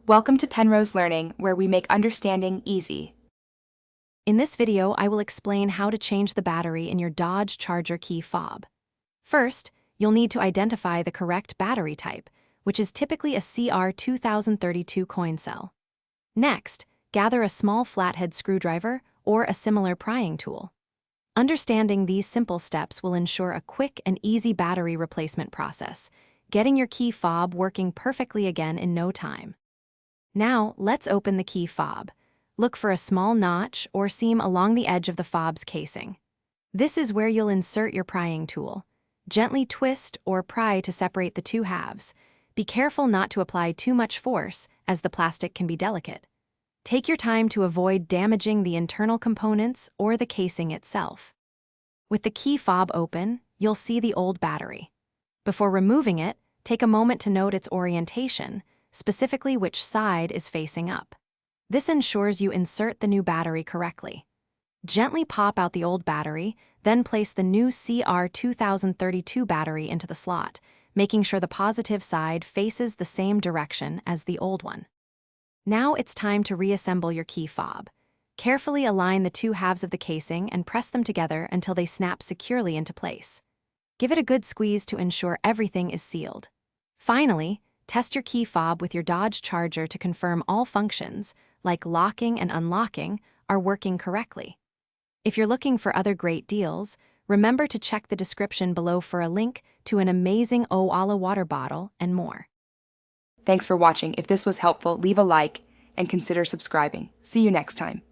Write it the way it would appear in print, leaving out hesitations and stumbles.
Welcome to Penrose Learning, where we make understanding easy. In this video, I will explain how to change the battery in your Dodge Charger key fob. First, you'll need to identify the correct battery type, which is typically a CR2032 coin cell. Next, gather a small flathead screwdriver or a similar prying tool. Understanding these simple steps will ensure a quick and easy battery replacement process, getting your key fob working perfectly again in no time. Now, let's open the key fob. Look for a small notch or seam along the edge of the fob's casing. This is where you'll insert your prying tool. Gently twist or pry to separate the two halves. Be careful not to apply too much force, as the plastic can be delicate. Take your time to avoid damaging the internal components or the casing itself. With the key fob open, you'll see the old battery. Before removing it, take a moment to note its orientation, specifically which side is facing up. This ensures you insert the new battery correctly. Gently pop out the old battery, then place the new CR2032 battery into the slot, making sure the positive side faces the same direction as the old one. Now it's time to reassemble your key fob. Carefully align the two halves of the casing and press them together until they snap securely into place. Give it a good squeeze to ensure everything is sealed. Finally, test your key fob with your Dodge Charger to confirm all functions, like locking and unlocking, are working correctly. If you're looking for other great deals, remember to check the description below for a link to an amazing Owala water bottle and more. Thanks for watching. If this was helpful, leave a like and consider subscribing. See you next time.